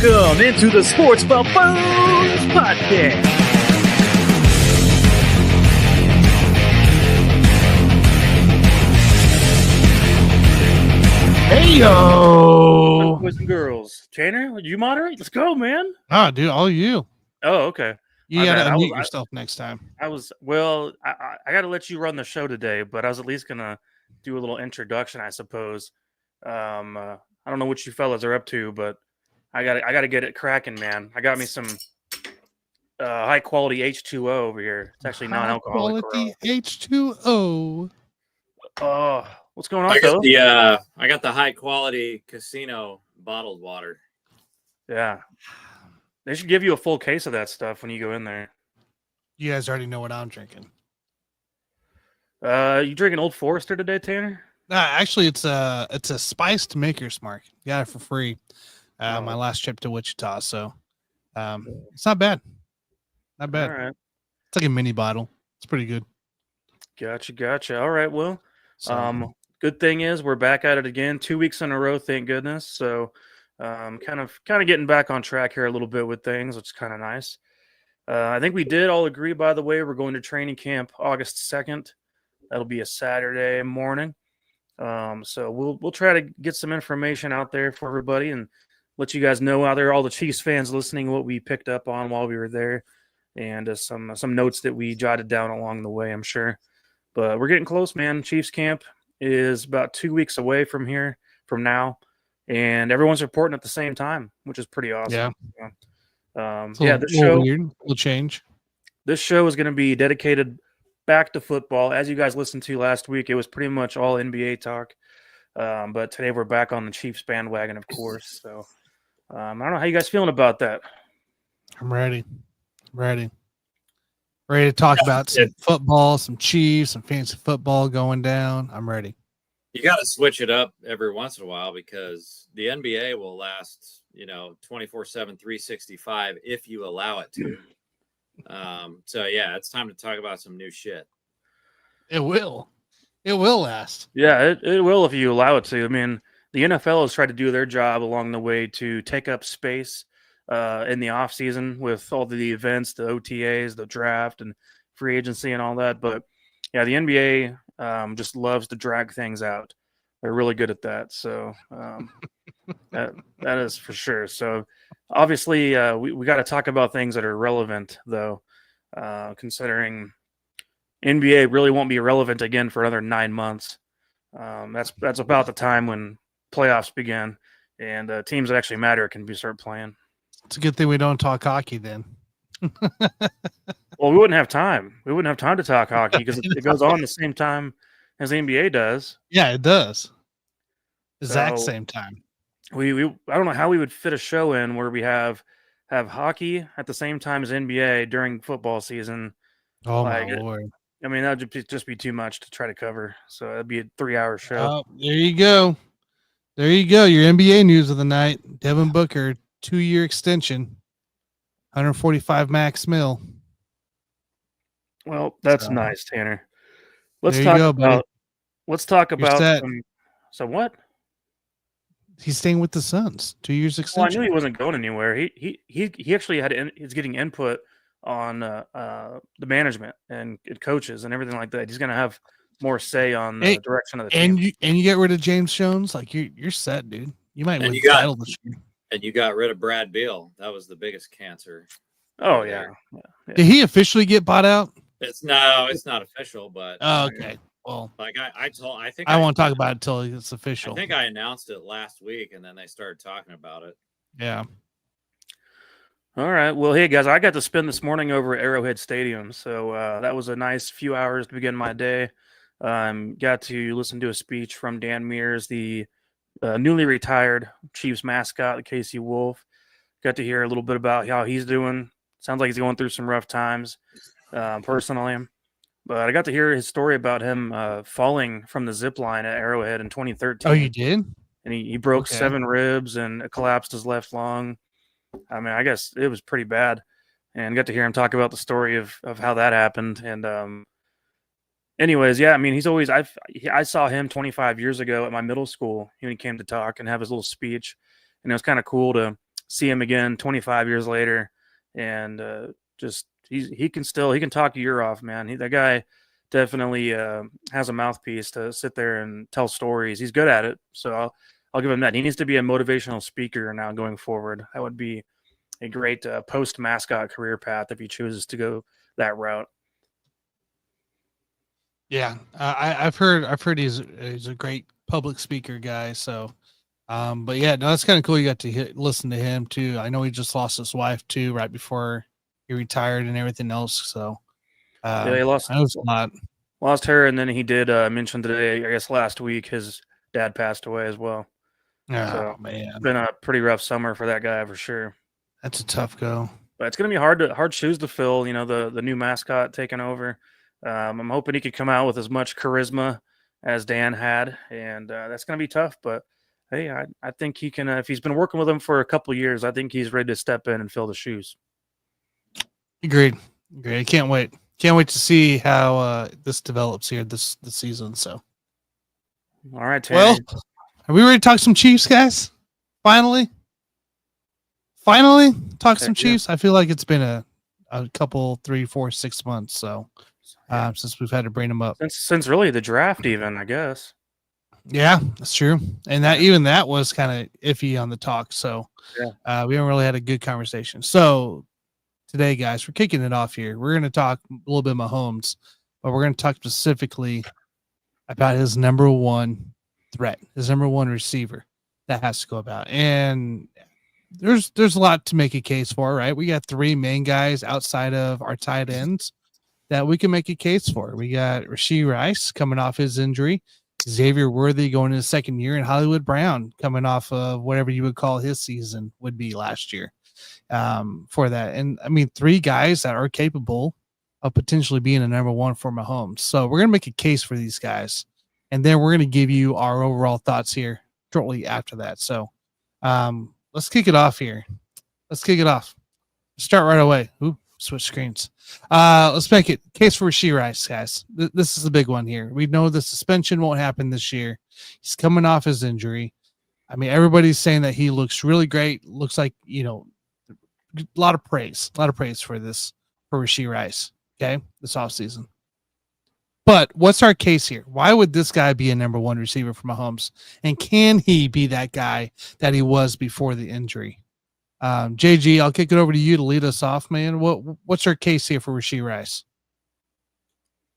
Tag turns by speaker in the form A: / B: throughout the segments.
A: Welcome into the Sports Buffoons podcast.
B: Hey yo,
C: Boys and girls. Tanner, would you moderate? Let's go, man.
B: oh dude, all you.
C: Oh, okay.
B: You
C: My
B: gotta
C: bad.
B: unmute yourself next time.
C: I got to let you run the show today, but I was at least gonna do a little introduction, I suppose. I don't know what you fellas are up to, but I got to get it cracking, man. I got me some high quality H2O over here. It's actually non-alcoholic.
B: Quality H2O.
C: Oh, what's going on,
D: I
C: fellas?
D: got the high quality casino bottled water.
C: Yeah, they should give you a full case of that stuff when you go in there.
B: You guys already know what I'm drinking.
C: You drinking Old Forester today, Tanner?
B: Actually, it's a spiced Maker's Mark. Got it for free. My last trip to Wichita, so it's not bad. Not bad.
C: All right.
B: It's like a mini bottle. It's pretty good.
C: Gotcha. All right, well,
B: So,
C: good thing is we're back at it again, 2 weeks in a row, thank goodness. So, kind of getting back on track here a little bit with things, which is kind of nice. I think we did all agree, by the way, we're going to training camp August 2nd. That'll be a Saturday morning. So we'll try to get some information out there for everybody and let you guys know out there, all the Chiefs fans listening, what we picked up on while we were there, and some notes that we jotted down along the way, I'm sure. But we're getting close, man. Chiefs camp is about 2 weeks away from now, and everyone's reporting at the same time, which is pretty awesome.
B: yeah.
C: This show
B: weird. Will change.
C: This show is going to be dedicated back to football. As you guys listened to last week, it was pretty much all NBA talk. But today we're back on the Chiefs bandwagon, of course. So I don't know how you guys feeling about that.
B: I'm ready. Ready to talk about some football, some Chiefs, some fancy football going down. I'm ready.
D: You got to switch it up every once in a while because the NBA will last, 24/7, 365 if you allow it to. So yeah, it's time to talk about some new shit.
B: It will last.
C: Yeah, it will if you allow it to. I mean, the NFL has tried to do their job along the way to take up space in the off season with all the events, the OTAs, the draft, and free agency and all that. But yeah, the NBA just loves to drag things out. They're really good at that. So that is for sure. So obviously, we got to talk about things that are relevant, though, considering NBA really won't be relevant again for another 9 months. That's about the time when playoffs begin and teams that actually matter can start playing.
B: It's a good thing we don't talk hockey then.
C: Well, we wouldn't have time. We wouldn't have time to talk hockey because it goes on the same time as the NBA does.
B: Yeah, it does. Exact
C: So,
B: same time.
C: I don't know how we would fit a show in where we have hockey at the same time as NBA during football season.
B: Oh my Lord.
C: I mean, that would just be too much to try to cover. So it'd be a 3-hour show.
B: Oh, there you go. There you go. Your NBA news of the night. Devin Booker, 2-year extension, 145 max mil.
C: Well, that's nice, Tanner. Let's
B: there
C: talk
B: you go,
C: about. Let's talk about some what?
B: He's staying with the Suns. 2 years extension.
C: Well, I knew he wasn't going anywhere. He actually he's getting input on the management and coaches and everything like that. He's going to have more say on the direction of the team.
B: And you get rid of James Jones, like you're set, dude. You might win the title this year.
D: And you got rid of Brad Beal. That was the biggest cancer.
C: Oh yeah.
B: Did he officially get bought out?
D: It's not official, but
B: okay. Well,
D: like
B: I won't talk about it until it's official.
D: I think I announced it last week, and then they started talking about it.
B: Yeah.
C: All right. Well, hey guys, I got to spend this morning over at Arrowhead Stadium, so that was a nice few hours to begin my day. Got to listen to a speech from Dan Mears, the newly retired Chiefs mascot, the KC Wolf. Got to hear a little bit about how he's doing. Sounds like he's going through some rough times, personally. But I got to hear his story about him falling from the zip line at Arrowhead in 2013.
B: Oh, you did?
C: And he broke 7 ribs and collapsed his left lung. I mean, I guess it was pretty bad. And got to hear him talk about the story of how that happened. And anyways, yeah, I mean, he's always I saw him 25 years ago at my middle school when he came to talk and have his little speech. And it was kind of cool to see him again 25 years later, and just he can talk your ear off, man. That guy definitely has a mouthpiece to sit there and tell stories. He's good at it, so I'll give him that. He needs to be a motivational speaker now going forward. That would be a great post mascot career path if he chooses to go that route.
B: Yeah, I've heard he's a great public speaker guy. So, but yeah, no, that's kind of cool. You got to listen to him too. I know he just lost his wife too right before he retired and everything else. So,
C: yeah, he lost.
B: I know it's a lot.
C: Lost her, and then he did mention today, I guess last week, his dad passed away as well.
B: Oh
C: So,
B: man,
C: it's been a pretty rough summer for that guy for sure.
B: that's a tough go.
C: But it's going to be hard shoes to fill. You know, the new mascot taking over. I'm hoping he could come out with as much charisma as Dan had, and that's going to be tough. But hey, I think he can. If he's been working with him for a couple of years, I think he's ready to step in and fill the shoes.
B: Agreed. I can't wait. Can't wait to see how this develops here this season. So,
C: All right, Terry.
B: well, are we ready to talk some Chiefs, guys? Finally talk some
C: Yeah.
B: Chiefs. I feel like it's been a couple, 3, 4, 6 months. So since we've had to bring them up.
C: Since really the draft, even I guess.
B: Yeah, that's true. And that was kind of iffy on the talk. So
C: Yeah.
B: we haven't really had a good conversation. So today, guys, we're kicking it off here. We're going to talk a little bit of Mahomes, but we're going to talk specifically about his number one threat, his number one receiver that has to go about. And there's a lot to make a case for, right? We got 3 main guys outside of our tight ends that we can make a case for. We got Rashee Rice coming off his injury, Xavier Worthy going into the second year, and Hollywood Brown coming off of whatever you would call his season would be last year for that. And I mean, 3 guys that are capable of potentially being a number one for Mahomes. So we're going to make a case for these guys, and then we're going to give you our overall thoughts here shortly after that. So let's kick it off here. Start right away. Ooh, switch screens. Let's make it case for Rashee Rice, guys. This is the big one here. We know the suspension won't happen this year. He's coming off his injury. I mean, everybody's saying that he looks really great. Looks like, a lot of praise for Rashee Rice. Okay, this offseason. But what's our case here? Why would this guy be a number one receiver for Mahomes? And can he be that guy that he was before the injury? JG, I'll kick it over to you to lead us off, man. What's our case here for Rashee Rice?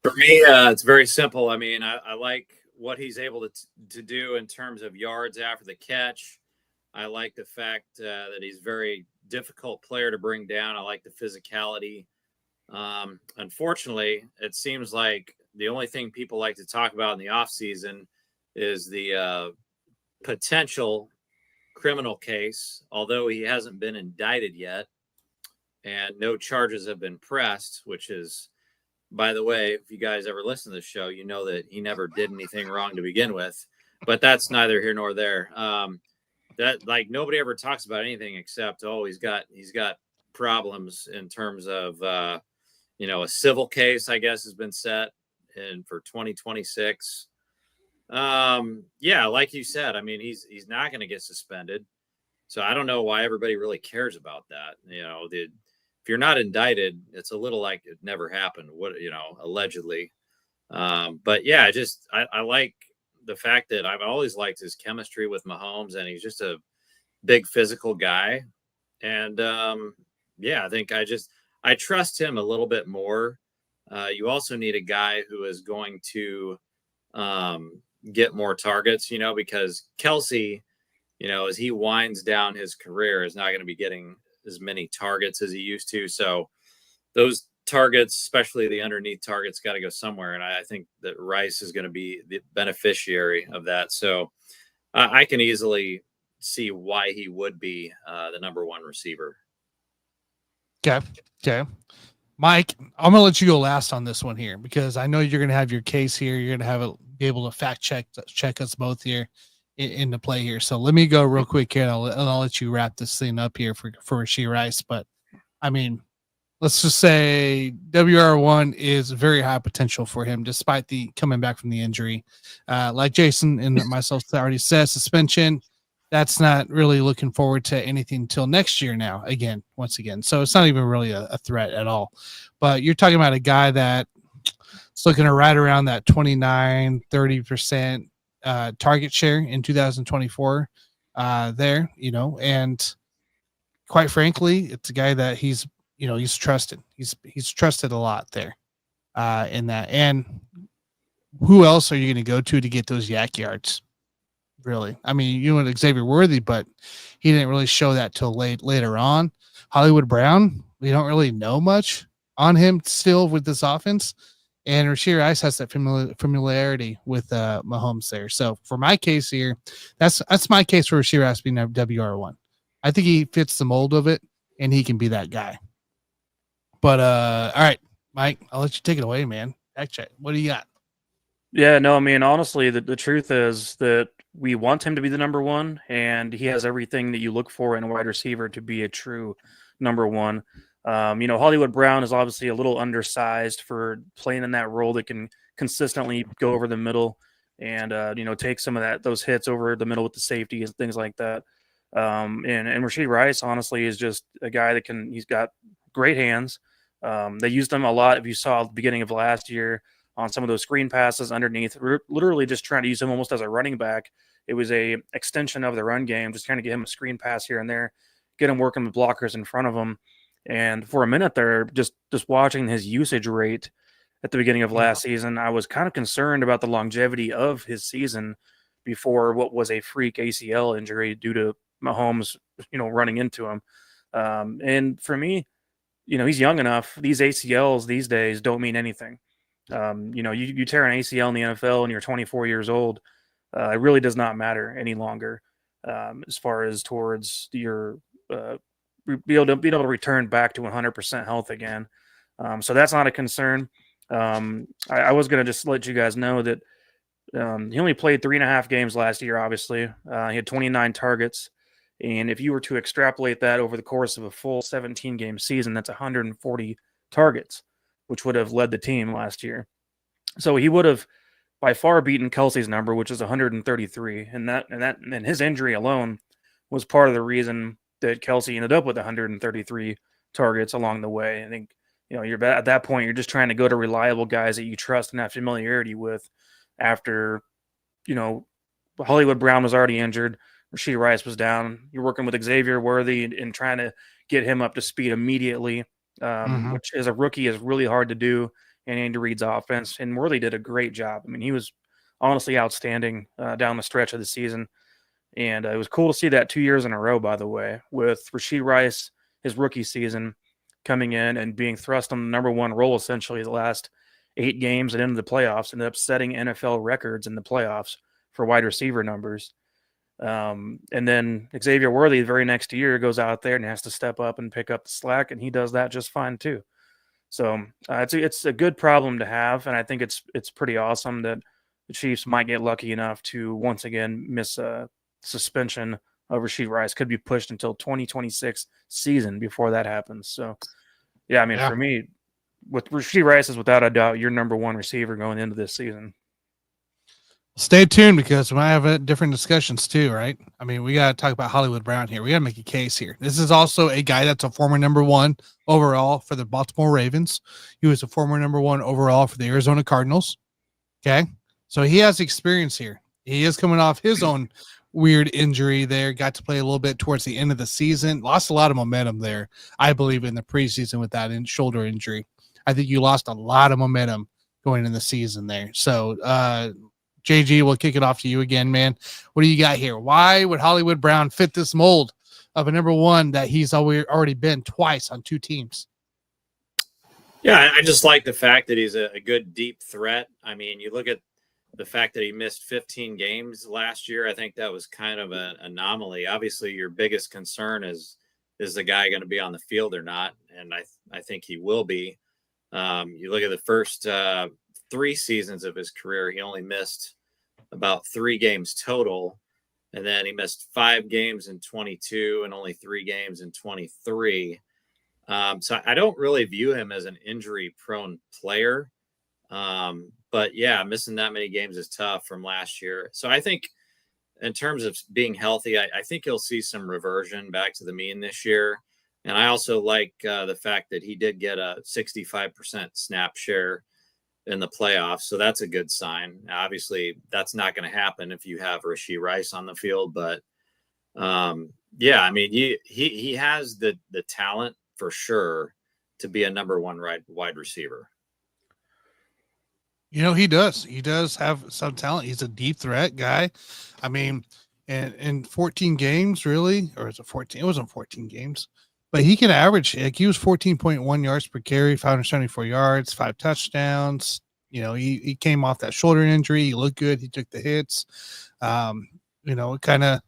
D: For me, it's very simple. I mean, I like what he's able to do in terms of yards after the catch. I like the fact that he's a very difficult player to bring down. I like the physicality. Unfortunately, it seems like the only thing people like to talk about in the offseason is the potential criminal case, although he hasn't been indicted yet and no charges have been pressed, which is, by the way, if you guys ever listen to the show, you know that he never did anything wrong to begin with, but that's neither here nor there. That like nobody ever talks about anything except, he's got problems in terms of, a civil case, I guess, has been set for 2026. Like you said, I mean, he's not going to get suspended. So I don't know why everybody really cares about that. If you're not indicted, it's a little like it never happened, allegedly. But yeah, I like the fact that I've always liked his chemistry with Mahomes, and he's just a big physical guy. And I think I trust him a little bit more. You also need a guy who is going to get more targets, because Kelsey, as he winds down his career, is not going to be getting as many targets as he used to. So those targets, especially the underneath targets, got to go somewhere. And I think that Rice is going to be the beneficiary of that. So I can easily see why he would be the number one receiver.
B: Okay. Mike, I'm going to let you go last on this one here, because I know you're going to have your case here. You're going to have be able to fact check us both here into play here. So let me go real quick here, and I'll let you wrap this thing up here for Rashee Rice. But I mean, let's just say WR1 is very high potential for him, despite the coming back from the injury. Like Jason and myself already said, suspension that's not really looking forward to anything until next year now, once again. So it's not even really a threat at all. But you're talking about a guy that it's looking to right around that 29-30% target share in 2024 there, and quite frankly, it's a guy that he's trusted. He's trusted a lot there in that. And who else are you going to go to get those yak yards? Really? I mean, you went Xavier Worthy, but he didn't really show that till later on. Hollywood Brown, we don't really know much on him still with this offense. And Rashee Rice has that familiarity with Mahomes there. So for my case here, that's my case for Rashee Rice being a WR1. I think he fits the mold of it, and he can be that guy. But all right, Mike, I'll let you take it away, man. Fact check. What do you got?
C: Yeah, no, I mean, honestly, the truth is that we want him to be the number one, and he has everything that you look for in a wide receiver to be a true number one. Hollywood Brown is obviously a little undersized for playing in that role that can consistently go over the middle and, take some of those hits over the middle with the safety and things like that. And Rashee Rice, honestly, is just a guy he's got great hands. They used him a lot. If you saw at the beginning of last year on some of those screen passes underneath, literally just trying to use him almost as a running back. It was a extension of the run game, just trying to get him a screen pass here and there, get him working with blockers in front of him. And for a minute there, just watching his usage rate at the beginning of last season, I was kind of concerned about the longevity of his season before what was a freak ACL injury due to Mahomes, running into him. And for me, he's young enough. These ACLs these days don't mean anything. You tear an ACL in the NFL and you're 24 years old, it really does not matter any longer as far as towards your being able to return back to 100% health again. So that's not a concern. I was going to just let you guys know that he only played 3.5 games last year, obviously. He had 29 targets. And if you were to extrapolate that over the course of a full 17-game season, that's 140 targets, which would have led the team last year. So he would have by far beaten Kelsey's number, which is 133. And his injury alone was part of the reason that Kelsey ended up with 133 targets along the way. I think, you're at that point, you're just trying to go to reliable guys that you trust and have familiarity with after, Hollywood Brown was already injured. Rashee Rice was down. You're working with Xavier Worthy and trying to get him up to speed immediately, which as a rookie is really hard to do in Andy Reid's offense. And Worthy did a great job. I mean, he was honestly outstanding down the stretch of the season. And it was cool to see that 2 years in a row, by the way, with Rashee Rice, his rookie season, coming in and being thrust on the number one role essentially the last 8 games and into the playoffs, ended up setting NFL records in the playoffs for wide receiver numbers. And then Xavier Worthy the very next year goes out there and has to step up and pick up the slack, and he does that just fine too. So it's a good problem to have, and I think it's pretty awesome that the Chiefs might get lucky enough to once again miss a suspension of Rashee Rice. Could be pushed until 2026 season before that happens. So yeah, I mean, for me, with Rashee Rice is without a doubt your number one receiver going into this season.
B: Stay tuned because we might have different discussions too, right? I mean, we got to talk about Hollywood Brown here. We got to make a case here. This is also a guy that's a former number one overall for the Baltimore Ravens. He was a former number one overall for the Arizona Cardinals. Okay. So he has experience here. He is coming off his own weird injury there. Got to play a little bit towards the end of the season. Lost a lot of momentum there, I believe, in the preseason with that shoulder injury. I think you lost a lot of momentum going in the season there. So, JG, we'll kick it off to you again, man. What do you got here? Why would Hollywood Brown fit this mold of a number one that he's already been twice on 2 teams?
D: Yeah, I just like the fact that he's a good deep threat. I mean, you look at the fact that he missed 15 games last year. I think that was kind of an anomaly. Obviously, your biggest concern is the guy going to be on the field or not? And I think he will be. You look at the first 3 seasons of his career, he only missed about 3 games total. And then he missed 5 games in 22 and only 3 games in 23. So I don't really view him as an injury prone player. But yeah, missing that many games is tough from last year. So I think in terms of being healthy, I think he'll see some reversion back to the mean this year. And I also like the fact that he did get a 65% snap share in the playoffs. So that's a good sign. Now, obviously, that's not going to happen if you have Rashee Rice on the field. But, yeah, I mean, he has the talent for sure to be a number one wide receiver.
B: You know, he does. He does have some talent. He's a deep threat guy. I mean, in 14 games, really, or is it 14? It wasn't 14 games, but he can average. Like, he was 14.1 yards per carry, 574 yards, 5 touchdowns. You know, he came off that shoulder injury. He looked good. He took the hits. You know, it kind of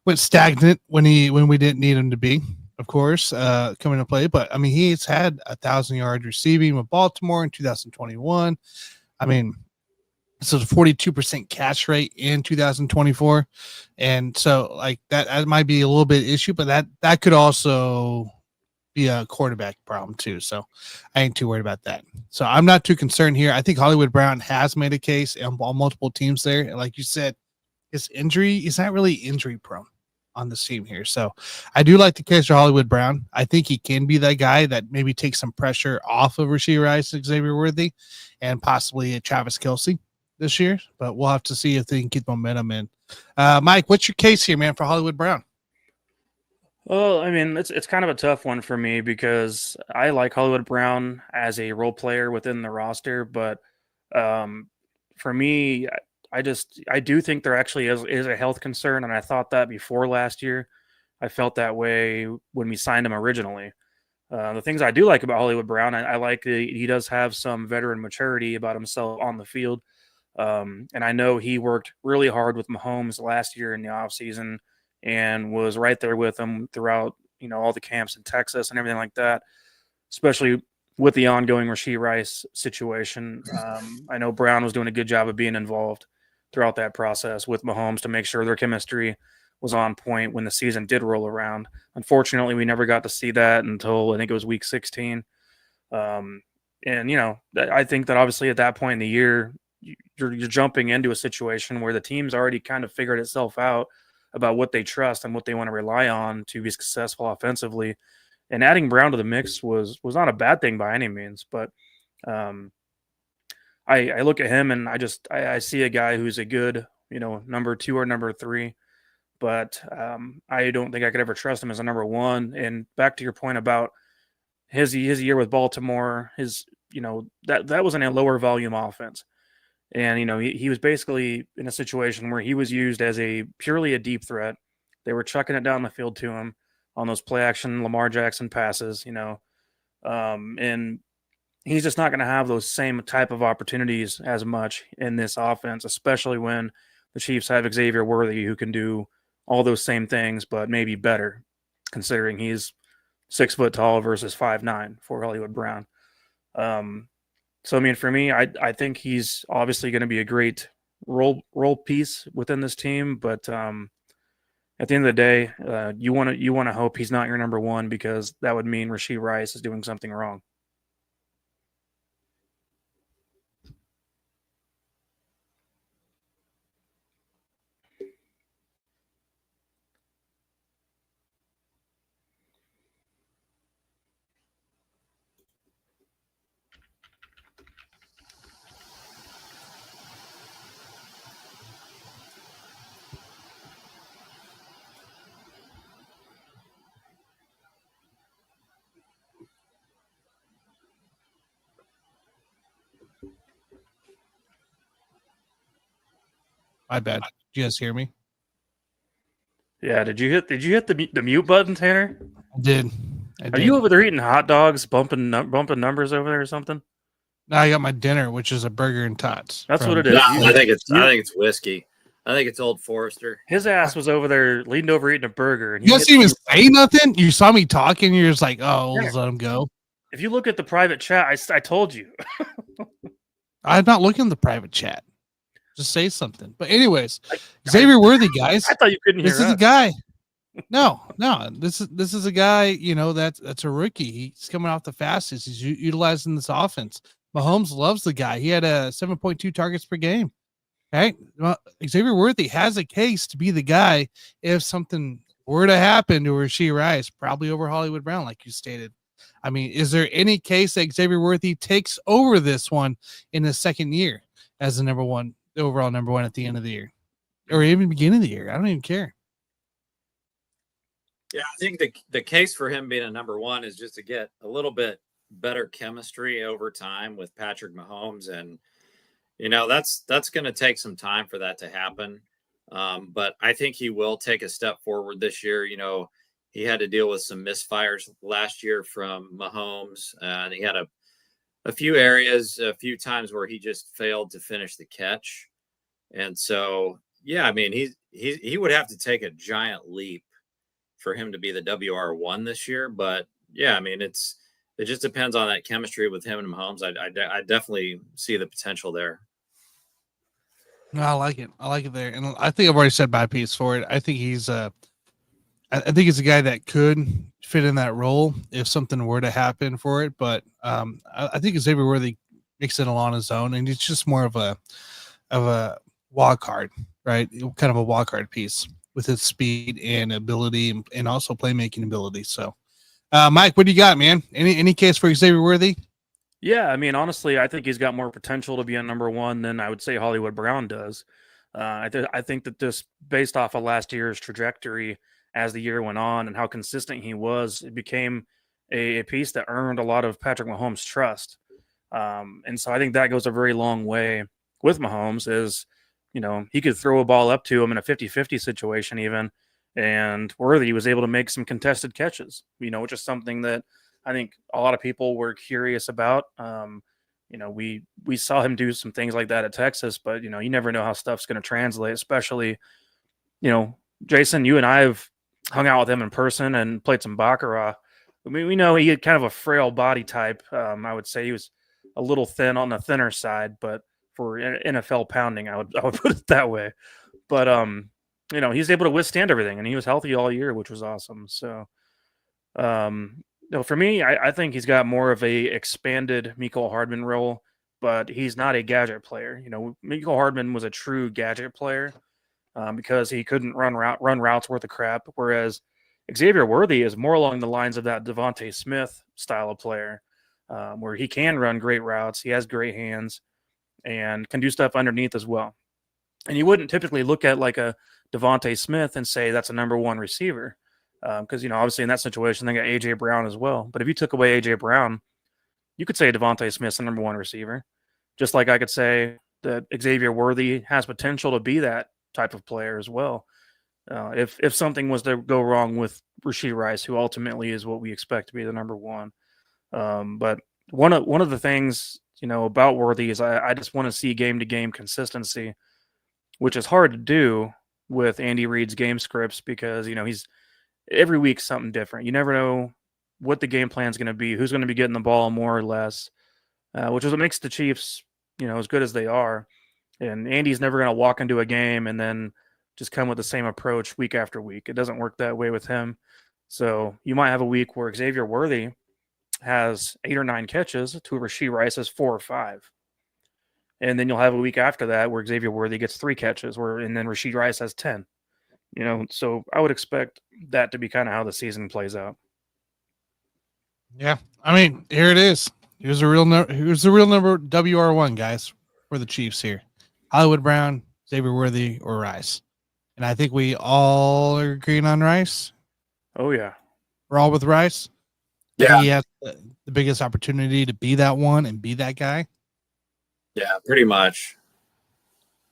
B: went stagnant when we didn't need him to be, of course, coming to play. But I mean, he's had 1,000 yards receiving with Baltimore in 2021. I mean, this is a 42% catch rate in 2024. And so like that might be a little bit issue, but that could also be a quarterback problem too. So I ain't too worried about that. So I'm not too concerned here. I think Hollywood Brown has made a case on multiple teams there. And like you said, his injury is not really injury prone on the team here. So I do like the case for Hollywood Brown. I think he can be that guy that maybe takes some pressure off of Rashee Rice, Xavier Worthy, and possibly a Travis Kelce this year. But we'll have to see if they can keep momentum in. Mike, what's your case here, man, for Hollywood Brown?
C: Well, I mean, it's kind of a tough one for me because I like Hollywood Brown as a role player within the roster, but for me, I do think there actually is a health concern, and I thought that before last year. I felt that way when we signed him originally. The things I do like about Hollywood Brown, I like that he does have some veteran maturity about himself on the field. And I know he worked really hard with Mahomes last year in the offseason and was right there with him throughout, you know, all the camps in Texas and everything like that, especially with the ongoing Rashee Rice situation. I know Brown was doing a good job of being involved throughout that process with Mahomes to make sure their chemistry was on point when the season did roll around. Unfortunately, we never got to see that until I think it was week 16. And, you know, I think that obviously at that point in the year, you're jumping into a situation where the team's already kind of figured itself out about what they trust and what they want to rely on to be successful offensively. And adding Brown to the mix was not a bad thing by any means, but I look at him and I see a guy who's a good, you know, number 2 or number 3, but I don't think I could ever trust him as a number 1. And back to your point about his year with Baltimore, you know, that was in a lower volume offense. And, you know, he was basically in a situation where he was used as purely a deep threat. They were chucking it down the field to him on those play action Lamar Jackson passes, you know, and he's just not going to have those same type of opportunities as much in this offense, especially when the Chiefs have Xavier Worthy, who can do all those same things, but maybe better, considering he's 6 foot tall versus 5'9" for Hollywood Brown. So, I mean, for me, I think he's obviously going to be a great role piece within this team, but at the end of the day, you want to hope he's not your number 1, because that would mean Rashee Rice is doing something wrong.
B: My bad. Did you guys hear me?
C: Yeah. Did you hit the mute button, Tanner?
B: I did.
C: Are you over there eating hot dogs, bumping numbers over there or something?
B: No, I got my dinner, which is a burger and tots.
C: That's what it is.
D: No, I think it's whiskey. I think it's Old Forester.
C: His ass was over there, leaned over eating a burger. And
B: you guys didn't even say nothing? You saw me talking, you're just like, oh,
C: yeah.
B: Let's let him go.
C: If you look at the private chat, I told you.
B: I'm not looking at the private chat. Just say something. But anyways, Xavier Worthy, guys.
C: I thought you couldn't hear
B: This is a guy. No. This is a guy, you know, that's a rookie. He's coming off the fastest. He's utilizing this offense. Mahomes loves the guy. He had a 7.2 targets per game Right? Well, Xavier Worthy has a case to be the guy if something were to happen to Rashee Rice, probably over Hollywood Brown, like you stated. I mean, is there any case that Xavier Worthy takes over this one in the second year as the number one, the overall number one at the end of the year, or even beginning of the year? I don't even care.
D: Yeah, I think the case for him being a number one is just to get a little bit better chemistry over time with Patrick Mahomes, and that's going to take some time for that to happen. But I think he will take a step forward this year. He had to deal with some misfires last year from Mahomes, and he had a few areas, a few times where he just failed to finish the catch. And so, yeah, I mean, he would have to take a giant leap for him to be the WR1 this year. But yeah, I mean, it just depends on that chemistry with him and Mahomes. I definitely see the potential there.
B: No, I like it. I like it there, and I think I've already said my piece for it. I think he's I think he's a guy that could fit in that role if something were to happen for it. But I think Xavier Worthy makes it on his own, and he's just more of a wild card, right? Kind of a wild card piece with his speed and ability, and also playmaking ability. So, Mike, what do you got, man? Any case for Xavier Worthy?
C: Yeah, I mean, honestly, I think he's got more potential to be a number one than I would say Hollywood Brown does. I think that just based off of last year's trajectory as the year went on and how consistent he was, it became a piece that earned a lot of Patrick Mahomes' trust. And so I think that goes a very long way with Mahomes is, he could throw a ball up to him in a 50-50 situation even, and Worthy was able to make some contested catches, which is something that I think a lot of people were curious about. We saw him do some things like that at Texas, but you never know how stuff's going to translate, especially, Jason, you and I have hung out with him in person and played some Baccarat. I mean, we know he had kind of a frail body type. I would say he was a little thin on the thinner side, but for NFL pounding, I would put it that way. But he's able to withstand everything, and he was healthy all year, which was awesome. So, for me, I think he's got more of a expanded Mecole Hardman role, but he's not a gadget player. Mecole Hardman was a true gadget player because he couldn't run routes worth of crap, whereas Xavier Worthy is more along the lines of that Devontae Smith style of player, where he can run great routes, he has great hands, and can do stuff underneath as well. And you wouldn't typically look at like a Devontae Smith and say that's a number one receiver. Because, obviously in that situation, they got A.J. Brown as well. But if you took away A.J. Brown, you could say Devontae Smith's the number one receiver. Just like I could say that Xavier Worthy has potential to be that type of player as well. If something was to go wrong with Rashee Rice, who ultimately is what we expect to be the number one. But one of the things, about Worthy is I just want to see game-to-game consistency, which is hard to do with Andy Reid's game scripts because, he's every week something different. You never know what the game plan is going to be, who's going to be getting the ball more or less, which is what makes the Chiefs, as good as they are. And Andy's never going to walk into a game and then just come with the same approach week after week. It doesn't work that way with him. So you might have a week where Xavier Worthy has 8 or 9 catches to Rashee Rice has 4 or 5. And then you'll have a week after that where Xavier Worthy gets 3 catches, and then Rashee Rice has 10. So I would expect that to be kind of how the season plays out.
B: Yeah, I mean, here it is. Here's the real number WR1, guys, for the Chiefs here. Hollywood Brown, Xavier Worthy, or Rice. And I think we all are agreeing on Rice.
C: Oh, yeah.
B: We're all with Rice.
D: Yeah.
B: He has the biggest opportunity to be that one and be that guy.
D: Yeah, pretty much.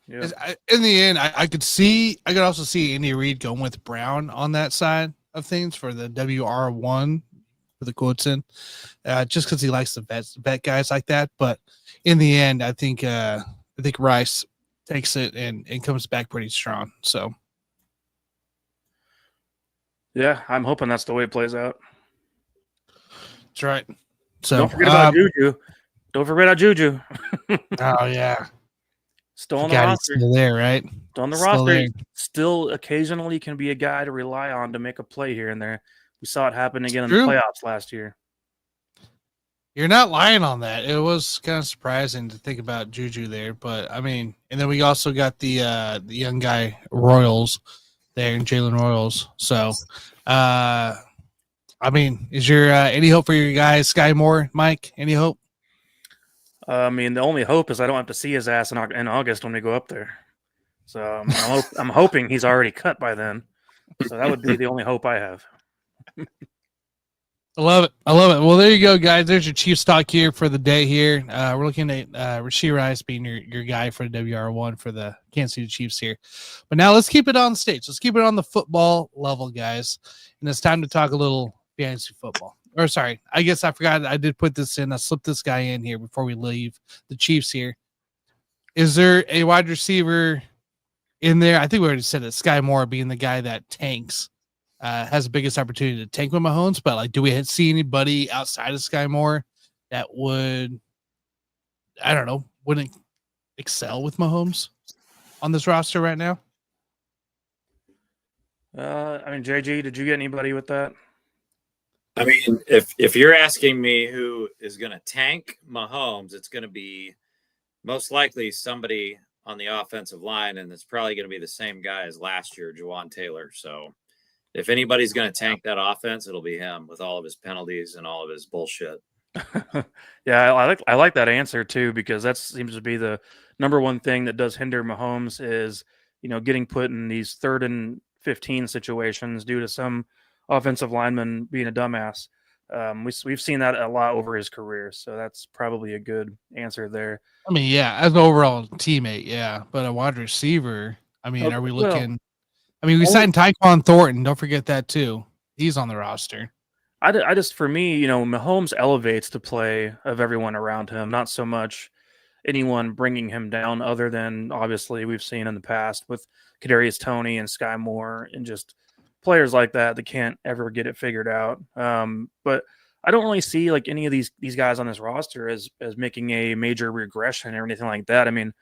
C: Yeah.
B: In the end, I could also see Andy Reid going with Brown on that side of things for the WR1 for the quotes in, just because he likes the vet guys like that. But in the end, I think Rice takes it and comes back pretty strong. So,
C: yeah, I'm hoping that's the way it plays out.
B: That's right. So
C: don't forget about Juju. Don't forget about Juju.
B: Oh yeah.
C: Still on the roster.
B: Still there, right?
C: Still on the
B: Still
C: roster.
B: there.
C: Still occasionally can be a guy to rely on to make a play here and there. We saw it happen again in
B: True.
C: the playoffs last year.
B: You're not lying on that. It was kind of surprising to think about Juju there, but I mean, and then we also got the young guy Royals there, Jalen Royals. So, I mean, is your any hope for your guy Sky Moore, Mike? Any hope?
C: I mean, the only hope is I don't have to see his ass in August when we go up there. So I'm hoping he's already cut by then. So that would be the only hope I have.
B: I love it. I love it. Well, there you go, guys. There's your Chiefs talk here for the day here. We're looking at Rashee Rice being your guy for the WR1 for the Kansas City Chiefs here. But now let's keep it on the stage. Let's keep it on the football level, guys. And it's time to talk a little fantasy football. Or sorry, I guess I forgot. I did put this in. I slipped this guy in here before we leave the Chiefs here. Is there a wide receiver in there? I think we already said it. Sky Moore being the guy that tanks. Has the biggest opportunity to tank with Mahomes, but like, do we see anybody outside of Sky Moore that would, I don't know, wouldn't excel with Mahomes on this roster right now?
C: I mean, JG, did you get anybody with that?
D: I mean, if you're asking me who is going to tank Mahomes, it's going to be most likely somebody on the offensive line, and it's probably going to be the same guy as last year, Jawan Taylor. So if anybody's going to tank that offense, it'll be him with all of his penalties and all of his bullshit.
C: Yeah, I like that answer too, because that seems to be the number one thing that does hinder Mahomes is, getting put in these 3rd and 15 situations due to some offensive lineman being a dumbass. We've seen that a lot over his career, so that's probably a good answer there.
B: I mean, yeah, as an overall teammate, yeah, but a wide receiver. I mean, are we looking?
C: Well,
B: I mean, we signed Tyquan Thornton. Don't forget that too. He's on the roster.
C: I just, for me, Mahomes elevates the play of everyone around him, not so much anyone bringing him down, other than obviously we've seen in the past with Kadarius Toney and Sky Moore and just players like that can't ever get it figured out. But I don't really see like any of these guys on this roster as making a major regression or anything like that. I mean,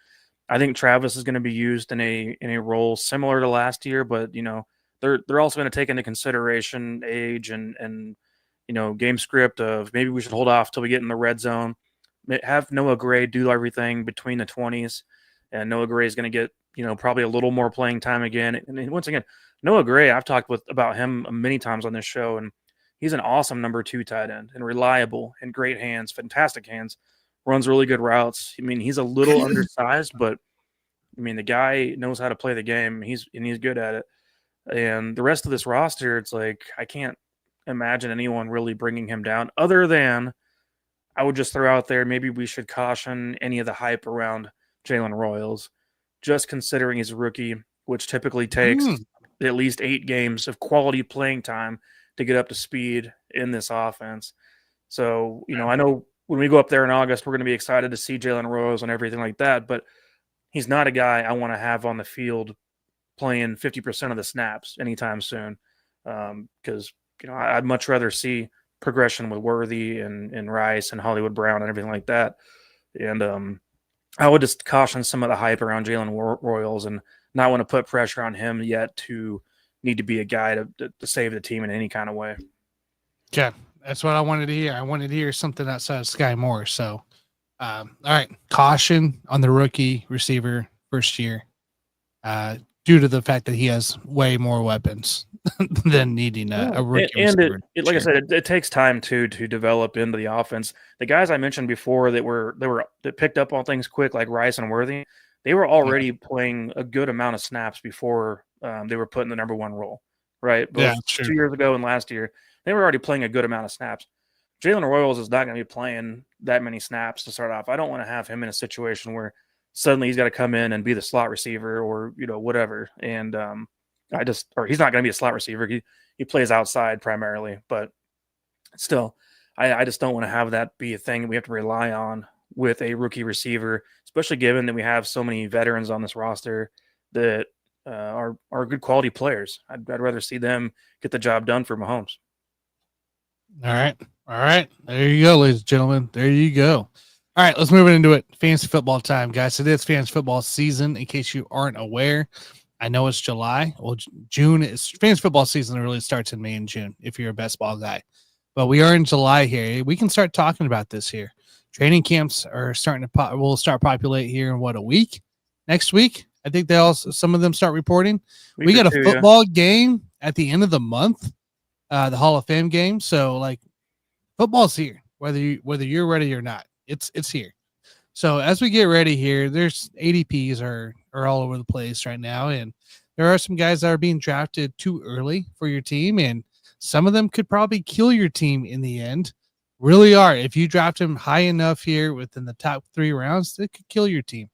C: I think Travis is going to be used in a role similar to last year, but they're also going to take into consideration age and game script of maybe we should hold off till we get in the red zone. Have Noah Gray do everything between the 20s, and Noah Gray is going to get probably a little more playing time again. And once again, Noah Gray, I've talked about him many times on this show, and he's an awesome number 2 tight end and reliable and great hands, fantastic hands. Runs really good routes. I mean, he's a little undersized, but I mean, the guy knows how to play the game. He's good at it. And the rest of this roster, it's like I can't imagine anyone really bringing him down, other than I would just throw out there maybe we should caution any of the hype around Jalen Royals, just considering he's a rookie, which typically takes at least 8 games of quality playing time to get up to speed in this offense. So, I know when we go up there in August, we're going to be excited to see Jalen Royals and everything like that, but he's not a guy I want to have on the field playing 50% of the snaps anytime soon. Because, I'd much rather see progression with Worthy and Rice and Hollywood Brown and everything like that. And I would just caution some of the hype around Jalen Royals and not want to put pressure on him yet to need to be a guy to save the team in any kind of way.
B: Yeah, that's what I wanted to hear. I wanted to hear something outside of Sky Moore. So, all right, caution on the rookie receiver first year, due to the fact that he has way more weapons than needing a rookie receiver.
C: And like I said, it takes time to develop into the offense. The guys I mentioned before that picked up on things quick, like Rice and Worthy, they were already playing a good amount of snaps before they were put in the number 1 role, right?
B: Yeah,
C: 2 years ago and last year, they were already playing a good amount of snaps. Jalen Royals is not going to be playing that many snaps to start off. I don't want to have him in a situation where suddenly he's got to come in and be the slot receiver or whatever. And he's not going to be a slot receiver. He plays outside primarily, but still, I just don't want to have that be a thing that we have to rely on with a rookie receiver, especially given that we have so many veterans on this roster that are good quality players. I'd rather see them get the job done for Mahomes.
B: All right. There you go, ladies and gentlemen. There you go. All right, let's move into it. Fantasy football time, guys. It is fantasy football season. In case you aren't aware, I know it's July. Well, June is fantasy football season. Really starts in May and June if you're a best ball guy. But we are in July here. We can start talking about this here. Training camps are starting to will start populate here in what, a week? Next week, I think some of them start reporting. We got a football game at the end of the month, the Hall of Fame game. So like, football's here, whether you're ready or not. It's here. So as we get ready here, there's ADPs are all over the place right now, and there are some guys that are being drafted too early for your team, and some of them could probably kill your team in the end. Really are. If you draft them high enough here within the top 3 rounds, it could kill your team.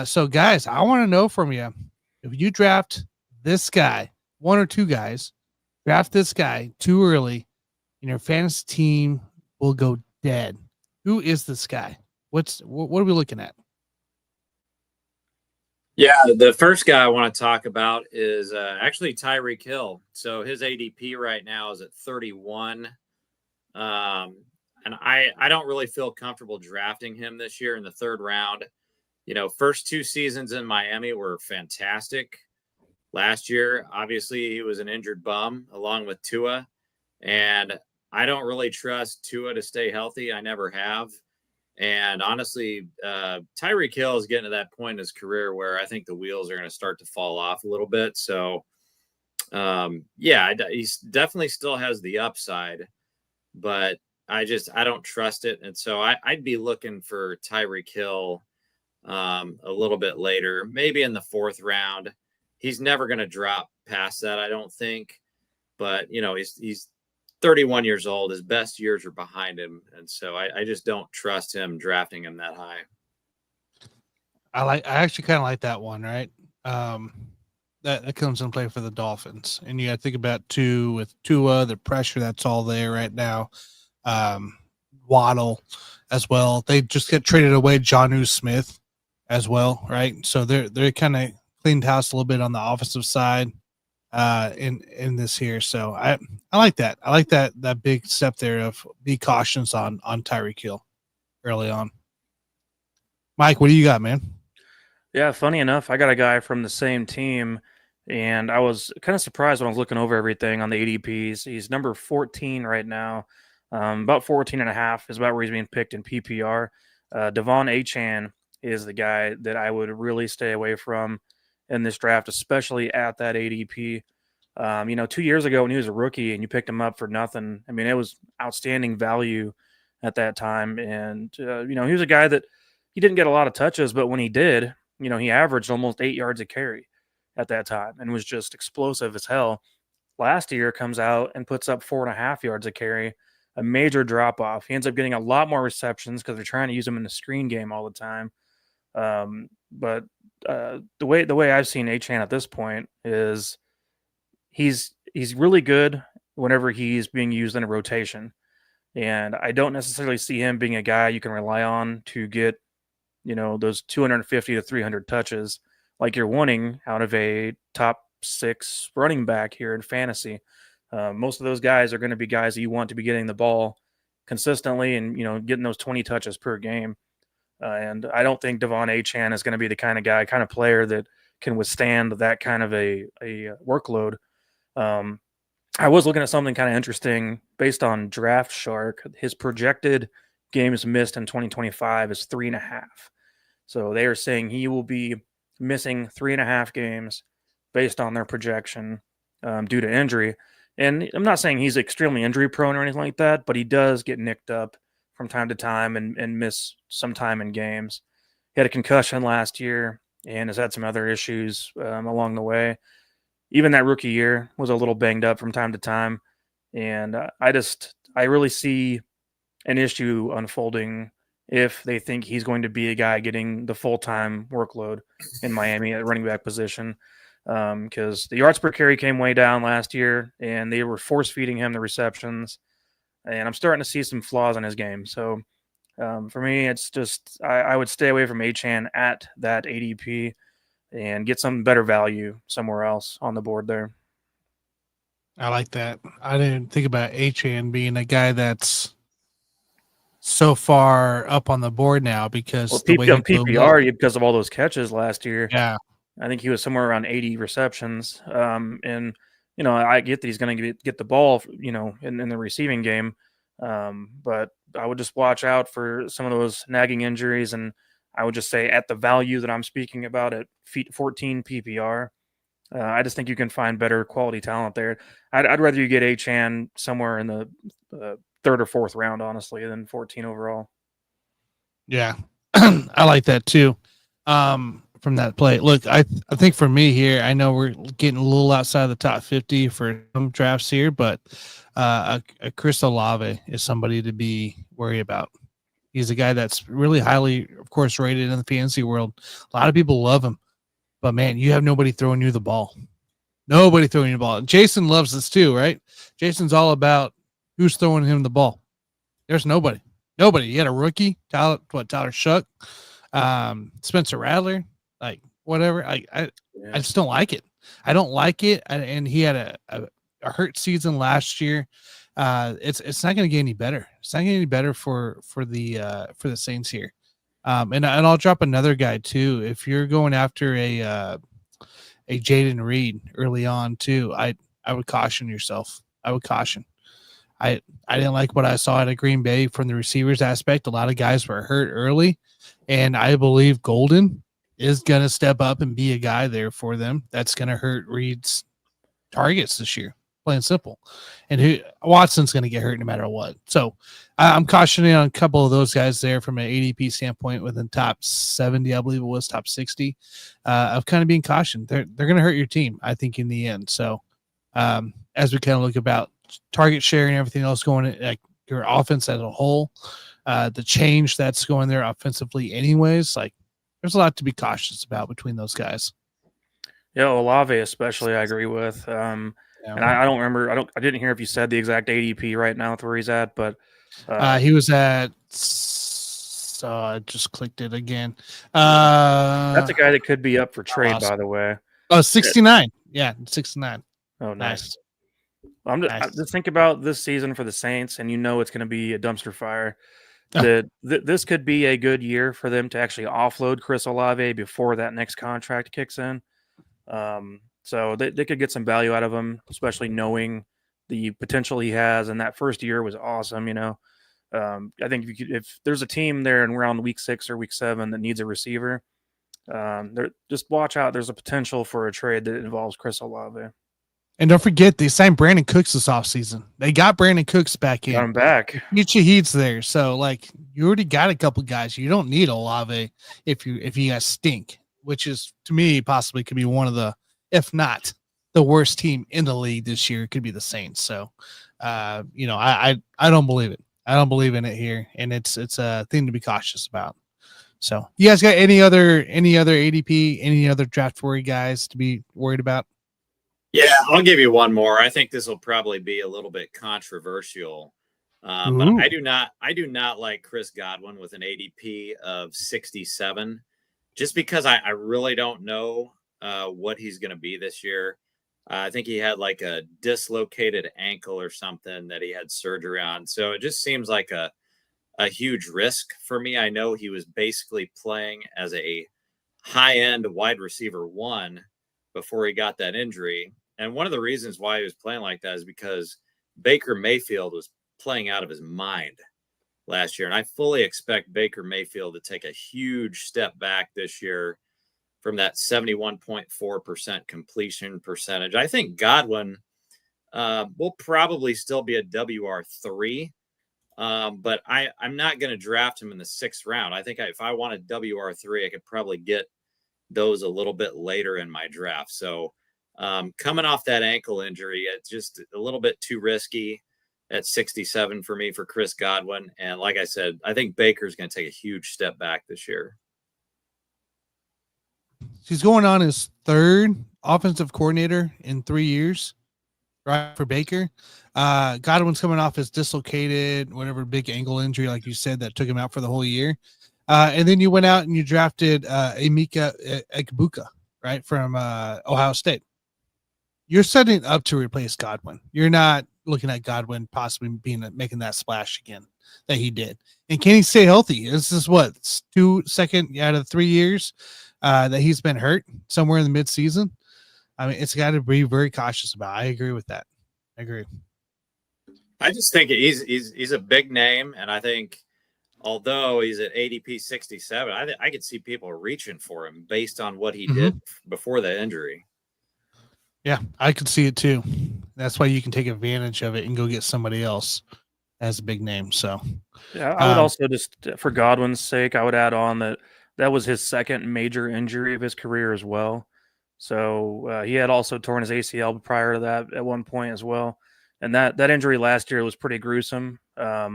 B: So guys, I want to know from you, if you draft this guy, 1 or 2 guys, draft this guy too early, and your fantasy team will go dead. Who is this guy? What are we looking at?
D: Yeah, the first guy I want to talk about is actually Tyreek Hill. So his ADP right now is at 31. And I don't really feel comfortable drafting him this year in the 3rd round. You know, first 2 seasons in Miami were fantastic. Last year, obviously, he was an injured bum along with Tua. And I don't really trust Tua to stay healthy. I never have. And honestly, Tyreek Hill is getting to that point in his career where I think the wheels are going to start to fall off a little bit. So, yeah, he definitely still has the upside, but I don't trust it. And so I'd be looking for Tyreek Hill a little bit later, maybe in the 4th round. He's never going to drop past that, I don't think. But, you know, he's 31 years old. His best years are behind him. And so I just don't trust him drafting him that high.
B: I actually kind of like that one, right? That comes in play for the Dolphins. And you got to think about too with Tua, the pressure that's all there right now. Waddle as well. They just get traded away Jonnu Smith as well, right? So they're kind of cleaned house a little bit on the offensive side in this here. So I like that. I like that big step there of be cautious on Tyreek Hill early on. Mike, what do you got, man?
C: Yeah, funny enough, I got a guy from the same team, and I was kind of surprised when I was looking over everything on the ADPs. He's number 14 right now. About 14 and a half is about where he's being picked in PPR. Devon Achane is the guy that I would really stay away from in this draft, especially at that ADP. 2 years ago when he was a rookie and you picked him up for nothing, I mean, it was outstanding value at that time. And, he was a guy that he didn't get a lot of touches, but when he did, he averaged almost 8 yards a carry at that time and was just explosive as hell. Last year comes out and puts up 4.5 yards a carry, a major drop off. He ends up getting a lot more receptions because they're trying to use him in the screen game all the time. But the way I've seen Achane at this point is he's really good whenever he's being used in a rotation. And I don't necessarily see him being a guy you can rely on to get, those 250 to 300 touches like you're wanting out of a top 6 running back here in fantasy. Most of those guys are going to be guys that you want to be getting the ball consistently and, getting those 20 touches per game. And I don't think Devon Achane is going to be the kind of player that can withstand that kind of a workload. I was looking at something kind of interesting based on Draft Shark. His projected games missed in 2025 is 3.5. So they are saying he will be missing 3.5 games based on their projection due to injury. And I'm not saying he's extremely injury prone or anything like that, but he does get nicked up from time to time and miss some time in games. He had a concussion last year and has had some other issues along the way. Even that rookie year was a little banged up from time to time. And I really see an issue unfolding if they think he's going to be a guy getting the full-time workload in Miami at running back position. Because the yards per carry came way down last year, and they were force-feeding him the receptions. And I'm starting to see some flaws in his game. So for me, it's just I would stay away from Achane at that ADP and get some better value somewhere else on the board there.
B: I like that. I didn't think about Achane being a guy that's so far up on the board now because
C: the way PPR because of all those catches last year.
B: Yeah.
C: I think he was somewhere around 80 receptions. And I get that he's going to get the ball, in the receiving game. But I would just watch out for some of those nagging injuries. And I would just say at the value that I'm speaking about at 14 PPR, I just think you can find better quality talent there. I'd rather you get Achane somewhere in the third or fourth round, honestly, than 14 overall.
B: Yeah, I like that too. From that play, look, I think for me here, I know we're getting a little outside the top 50 for some drafts here, but a Chris Olave is somebody to be worried about. He's a guy that's really highly, of course, rated in the fantasy world. A lot of people love him, but man, you have nobody throwing you the ball. Nobody throwing you the ball. Jason loves this too, right? Jason's all about who's throwing him the ball. There's nobody. Nobody. You had a rookie, Tyler Shuck, Spencer Rattler, like whatever. I just don't like it. I don't like it. And he had a hurt season last year. It's not going to get any better. It's not going to get any better for the Saints here. And I'll drop another guy too. If you're going after a Jaden Reed early on too, I would caution yourself. I would caution. I didn't like what I saw at Green Bay from the receivers aspect. A lot of guys were hurt early, and I believe Golden is going to step up and be a guy there for them. That's going to hurt Reed's targets this year, plain and simple. And Watson's going to get hurt no matter what. So I'm cautioning on a couple of those guys there from an ADP standpoint within top 70, I believe it was top 60, of kind of being cautioned. They're going to hurt your team, I think, in the end. So as we kind of look about target share and everything else going, like your offense as a whole, the change that's going there offensively anyways, like there's a lot to be cautious about between those guys.
C: Yeah, Olave especially, I agree with. And I don't remember. I didn't hear if you said the exact ADP right now with where he's at, but
B: he was at. I just clicked it again.
C: That's a guy that could be up for trade, by the way.
B: Oh, 69. Yeah, 69.
C: Oh, nice. Just think about this season for the Saints, and it's going to be a dumpster fire. This could be a good year for them to actually offload Chris Olave before that next contract kicks in. So they could get some value out of him, especially knowing the potential he has. And that first year was awesome. I think if there's a team there and around week 6 or week 7 that needs a receiver, just watch out. There's a potential for a trade that involves Chris Olave.
B: And don't forget, they signed Brandon Cooks this offseason. They got Brandon Cooks back in.
C: Got him back.
B: Get Shahid's there. So, you already got a couple guys. You don't need Olave if you guys stink, which is, to me, possibly could be one of the, if not the worst team in the league this year. It could be the Saints. So, I don't believe it. I don't believe in it here. And it's a thing to be cautious about. So, you guys got any other ADP, any other draft worry guys to be worried about?
D: Yeah, I'll give you one more. I think this will probably be a little bit controversial, but I do not like Chris Godwin with an ADP of 67, just because I really don't know what he's going to be this year. I think he had like a dislocated ankle or something that he had surgery on, so it just seems like a huge risk for me. I know he was basically playing as a high-end wide receiver 1 before he got that injury. And one of the reasons why he was playing like that is because Baker Mayfield was playing out of his mind last year. And I fully expect Baker Mayfield to take a huge step back this year from that 71.4% completion percentage. I think Godwin will probably still be a WR3, but I'm not going to draft him in the 6th round. I think if I wanted WR3, I could probably get those a little bit later in my draft. So coming off that ankle injury, it's just a little bit too risky at 67 for me for Chris Godwin. And like I said, I think Baker's going to take a huge step back this year.
B: He's going on his 3rd offensive coordinator in 3 years, right, for Baker. Godwin's coming off his dislocated, whatever big ankle injury, like you said, that took him out for the whole year. And then you went out and you drafted Emeka Egbuka, right, from Ohio State. You're setting up to replace Godwin. You're not looking at Godwin possibly making that splash again that he did. And can he stay healthy? This is what, 2 out of 3 years that he's been hurt somewhere in the midseason. I mean, it's got to be very cautious about. I agree with that. I agree.
D: I just think he's a big name, and I think although he's at ADP 67, I could see people reaching for him based on what he did before the injury.
B: Yeah, I could see it too. That's why you can take advantage of it and go get somebody else as a big name. So,
C: yeah, I would also just, for Godwin's sake, I would add on that was his second major injury of his career as well. So he had also torn his ACL prior to that at one point as well. And that injury last year was pretty gruesome. I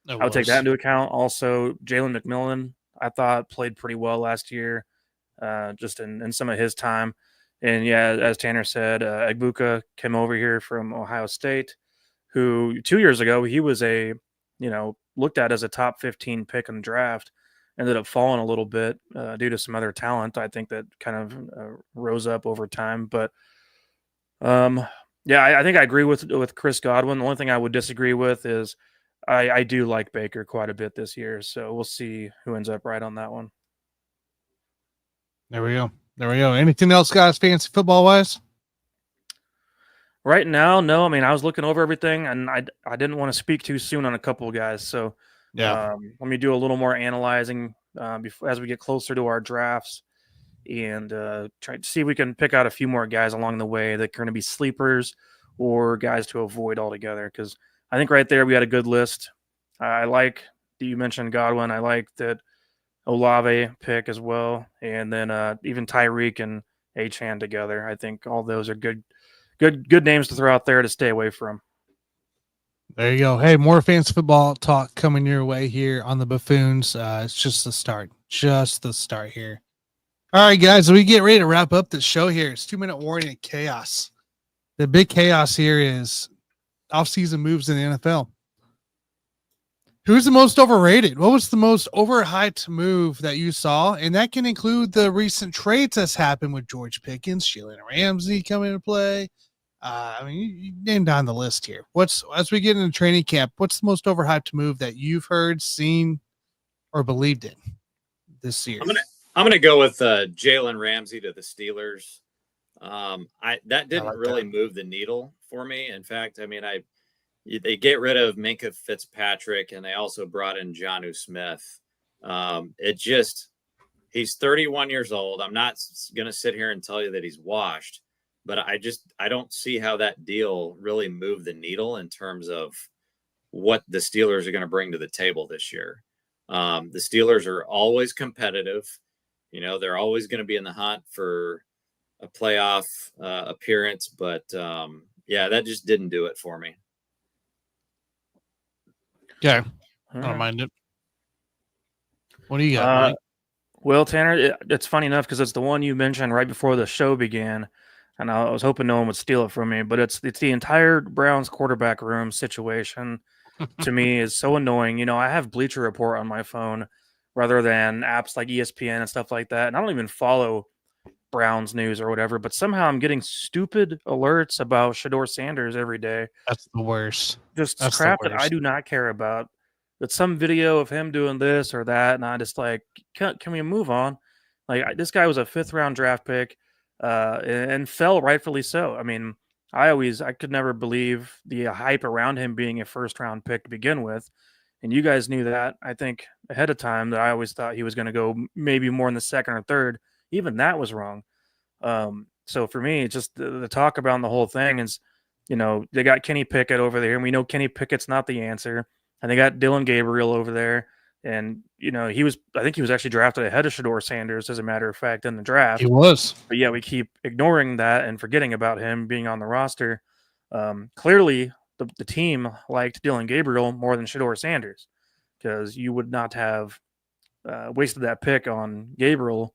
C: would take that into account. Also, Jalen McMillan, I thought, played pretty well last year, just in some of his time. And yeah, as Tanner said, Egbuka came over here from Ohio State, who 2 years ago he was looked at as a top 15 pick in the draft, ended up falling a little bit due to some other talent. I think that kind of rose up over time. But yeah, I think I agree with Chris Godwin. The only thing I would disagree with is I do like Baker quite a bit this year. So we'll see who ends up right on that one.
B: There we go. Anything else, guys, fancy football wise?
C: Right now, no. I mean, I was looking over everything, and I didn't want to speak too soon on a couple of guys. So let me do a little more analyzing as we get closer to our drafts, and try to see if we can pick out a few more guys along the way that are going to be sleepers or guys to avoid altogether. Because I think right there we had a good list. I like that you mentioned Godwin. I like that Olave pick as well, and then even Tyreek and Achane together. I think all those are good names to throw out there to stay away from.
B: There you go. Hey, more fantasy football talk coming your way here on the Buffoons. It's just the start. Here. All right, guys, we get ready to wrap up the show here. It's 2-minute warning of chaos. The big chaos here is off-season moves in the NFL. Who's the most overrated? What was the most overhyped move that you saw? And that can include the recent trades that's happened with George Pickens, Jalen Ramsey coming into play. I mean, you name down the list here. As we get into training camp, what's the most overhyped move that you've heard, seen, or believed in this year?
D: I'm gonna go with Jalen Ramsey to the Steelers. That didn't really move the needle for me. In fact, I mean, they get rid of Minkah Fitzpatrick, and they also brought in Jonnu Smith. He's 31 years old. I'm not going to sit here and tell you that he's washed, but I don't see how that deal really moved the needle in terms of what the Steelers are going to bring to the table this year. The Steelers are always competitive. You know, they're always going to be in the hunt for a playoff appearance, but yeah, that just didn't do it for me.
B: Yeah, I don't mind it. What do you got?
C: Well, Tanner, it's funny enough because it's the one you mentioned right before the show began, and I was hoping no one would steal it from me. But it's the entire Browns quarterback room situation. To me, is so annoying. You know, I have Bleacher Report on my phone rather than apps like ESPN and stuff like that, and I don't even follow Browns news or whatever. But somehow I'm getting stupid alerts about Shedeur Sanders every day.
B: That's the worst.
C: Just crap that I do not care about. That's some video of him doing this or that, and I just like, can we move on? Like, this guy was a 5th-round draft pick, and fell rightfully so. I mean, I could never believe the hype around him being a 1st-round pick to begin with, and you guys knew that. I think ahead of time that I always thought he was going to go maybe more in the 2nd or 3rd. Even that was wrong. So for me, it's just the talk around the whole thing is, you know, they got Kenny Pickett over there, and we know Kenny Pickett's not the answer. And they got Dylan Gabriel over there. And, you know, I think he was actually drafted ahead of Shedeur Sanders, as a matter of fact, in the draft.
B: He was.
C: But yeah, we keep ignoring that and forgetting about him being on the roster. Clearly, the team liked Dylan Gabriel more than Shedeur Sanders, because you would not have wasted that pick on Gabriel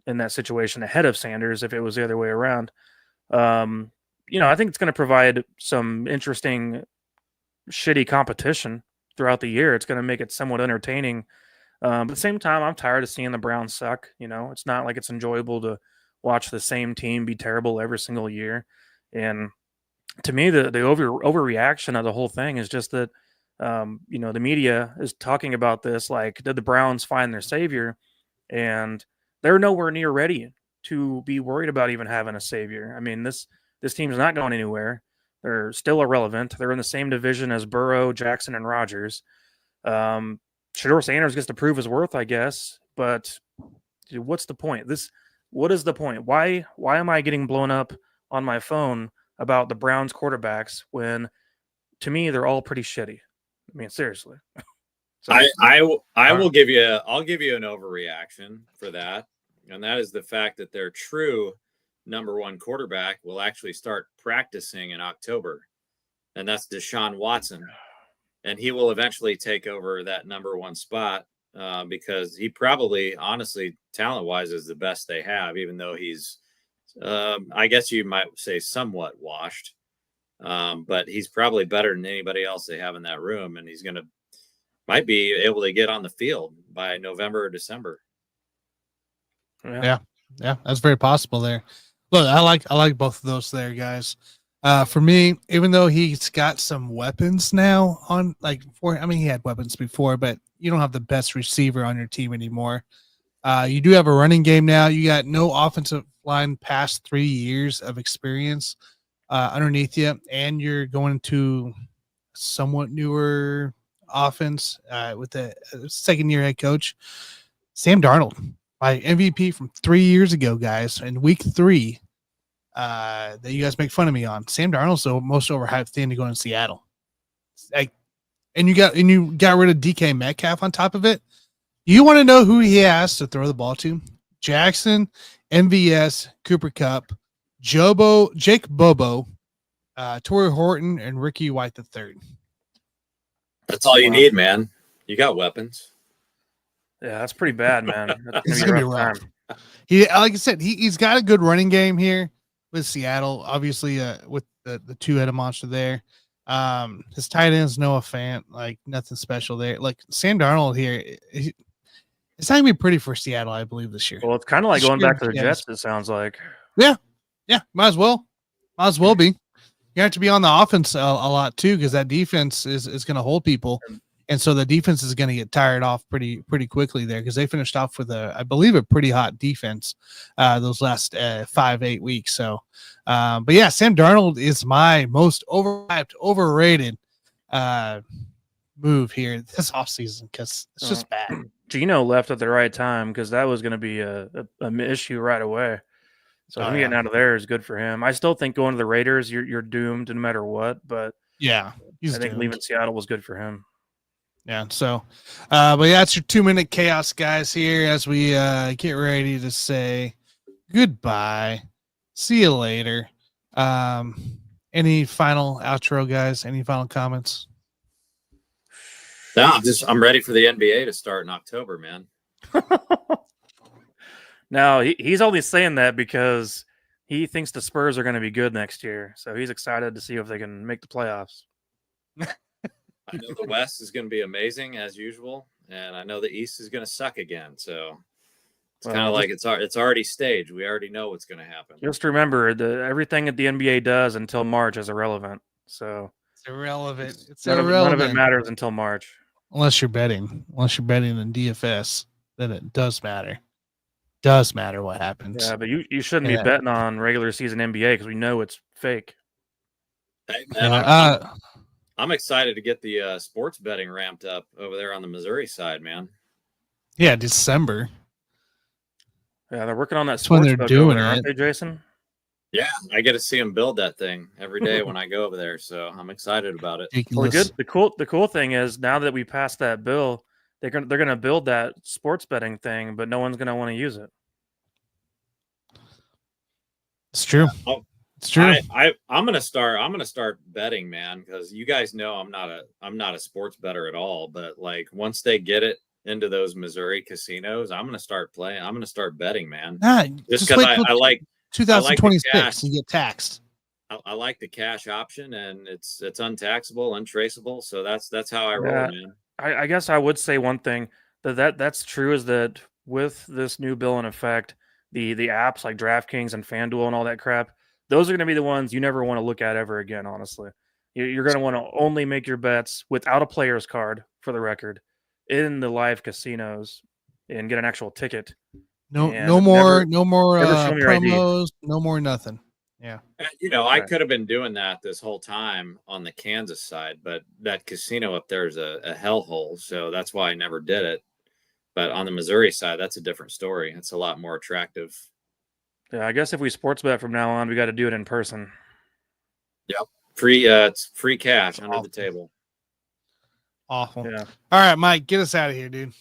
C: in that situation ahead of Sanders if it was the other way around. You know, I think it's going to provide some interesting shitty competition throughout the year. It's going to make it somewhat entertaining. But at the same time, I'm tired of seeing the Browns suck. You know, it's not like it's enjoyable to watch the same team be terrible every single year. And to me, the overreaction of the whole thing is just that, you know, the media is talking about this like, did the Browns find their savior? And they're nowhere near ready to be worried about even having a savior. I mean, this team's not going anywhere. They're still irrelevant. They're in the same division as Burrow, Jackson, and Rodgers. Shedeur Sanders gets to prove his worth, I guess. But dude, what's the point? What is the point? Why am I getting blown up on my phone about the Browns quarterbacks when, to me, they're all pretty shitty? I mean, seriously. So,
D: I'll give you an overreaction for that, and that is the fact that their true number one quarterback will actually start practicing in October, and that's Deshaun Watson, and he will eventually take over that number one spot because he probably, honestly, talent-wise, is the best they have, even though he's, I guess you might say, somewhat washed, but he's probably better than anybody else they have in that room, and he's might be able to get on the field by November or December.
B: Yeah, that's very possible there. Look, I like both of those there, guys. For me, even though he's got some weapons now he had weapons before, but you don't have the best receiver on your team anymore. You do have a running game now. You got no offensive line past 3 years of experience underneath you, and you're going to somewhat newer offense with the second-year head coach, Sam Darnold, my MVP from 3 years ago, guys, in week 3 that you guys make fun of me on. Sam Darnold's the most overhyped thing to go in Seattle. And you got rid of DK Metcalf on top of it. You want to know who he has to throw the ball to? Jackson, MVS, Cooper Kupp, Jake Bobo, Torrey Horton, and Ricky White III.
D: That's all you need, man. You got weapons.
C: Yeah, that's pretty bad, man.
B: It's gonna be rough. He, like I said, he's got a good running game here with Seattle. Obviously, with the two-headed monster there. His tight end's Noah Fant, like nothing special there. Like Sam Darnold here, it's not gonna be pretty for Seattle, I believe, this year.
C: Well, it's kind of like going back to the Jets. It sounds like.
B: Yeah, might as well be. You have to be on the offense a lot too, because that defense is going to hold people, and so the defense is going to get tired off pretty quickly there, because they finished off with I believe a pretty hot defense those last 5-8 weeks. So, but yeah, Sam Darnold is my most overrated move here this offseason, because it's just bad.
C: Gino left at the right time, because that was going to be an issue right away. So him getting out of there is good for him. I still think going to the Raiders, you're doomed no matter what. But
B: yeah,
C: I think leaving Seattle was good for him.
B: Yeah. So, but yeah, it's your 2-minute chaos, guys. Here as we get ready to say goodbye. See you later. Any final outro, guys? Any final comments?
D: No, I'm ready for the NBA to start in October, man.
C: Now, he's only saying that because he thinks the Spurs are going to be good next year. So he's excited to see if they can make the playoffs.
D: I know the West is going to be amazing as usual, and I know the East is going to suck again. So it's kind of like it's already staged. We already know what's going to happen.
C: Just remember, everything that the NBA does until March is irrelevant. So
B: it's irrelevant.
C: None of it matters until March.
B: Unless you're betting in DFS, then it does matter. Does matter what happens.
C: Yeah, but you shouldn't be betting on regular season NBA because we know it's fake.
D: Hey, man, I'm excited to get the sports betting ramped up over there on the Missouri side, man.
B: Yeah, December.
C: Yeah, they're working on that sports book over there, aren't they, Jason?
D: Yeah, I get to see them build that thing every day when I go over there, so I'm excited about it.
C: Well, the cool thing is now that we passed that bill, they're gonna build that sports betting thing, but no one's gonna want to use it.
B: It's true. It's true.
D: I'm gonna start betting, man, because you guys know I'm not a sports bettor at all. But like once they get it into those Missouri casinos, I'm gonna start playing. I'm gonna start betting, man. Just because I like
B: 2026, you get taxed.
D: I like the cash option, and it's untaxable, untraceable. So that's how I roll, man.
C: I guess I would say one thing that's true is that with this new bill in effect, the apps like DraftKings and FanDuel and all that crap, those are going to be the ones you never want to look at ever again. Honestly, you're going to want to only make your bets without a player's card, for the record, in the live casinos and get an actual ticket
B: No,
C: And
B: no more,
C: never-
B: no more
C: never show me your ID.
B: promos. No more nothing. Yeah.
D: And, I
C: Right.
D: could have been doing that this whole time on the Kansas side, but that casino up there is a hellhole, so that's why I never did it. But on the Missouri side, that's a different story. It's a lot more attractive.
C: Yeah, I guess if we sports bet from now on, we got to do it in person.
D: Free, it's free cash
B: That's
D: under
B: awful.
D: the table.
B: Awful.
C: Yeah.
B: All right, Mike, get us out of here, dude.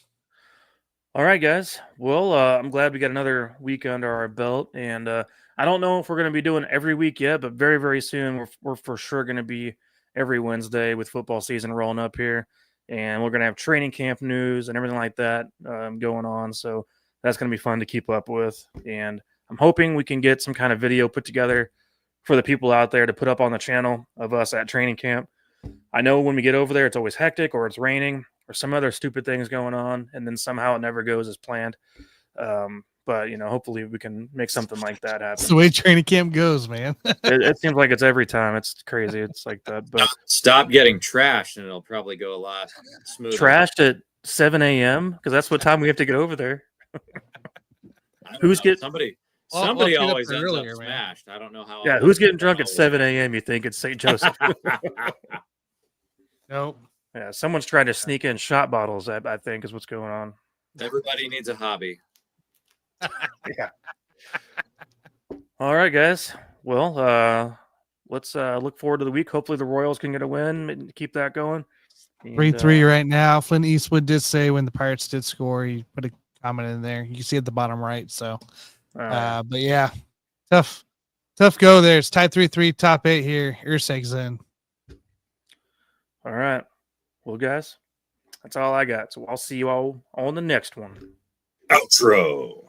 C: All right, guys. Well, I'm glad we got another week under our belt, and I don't know if we're going to be doing every week yet, but very, very soon we're for sure going to be every Wednesday with football season rolling up here, and we're going to have training camp news and everything like that going on. So that's going to be fun to keep up with, and I'm hoping we can get some kind of video put together for the people out there to put up on the channel of us at training camp. I know when we get over there, it's always hectic or it's raining or some other stupid things going on, and then somehow it never goes as planned. But hopefully we can make something like that happen.
B: That's the way training camp goes, man.
C: It seems like it's every time. It's crazy. It's like that. But
D: Stop getting trashed, and it'll probably go a lot smoother.
C: trashed at 7 a.m. because that's what time we have to get over there. Who's getting
D: somebody?
B: Well,
D: Somebody
B: get up
D: always ends
B: earlier,
D: up
B: man.
D: smashed. I don't know how.
C: Yeah, who's getting drunk at 7 a.m. You think it's St. Joseph?
B: Nope.
C: Yeah, someone's trying to sneak in shot bottles. I think is what's going on.
D: Everybody needs a hobby.
C: Yeah. All right, guys. Well, let's look forward to the week. Hopefully, the Royals can get a win and keep that going.
B: 3-3 right now. Flint Eastwood did say when the Pirates did score, he put a comment in there. You can see at the bottom right. So, but yeah, tough go there. It's tied 3-3, top 8 here. Urseg's in.
C: All right. Well, guys, that's all I got. So I'll see you all on the next one.
D: Outro.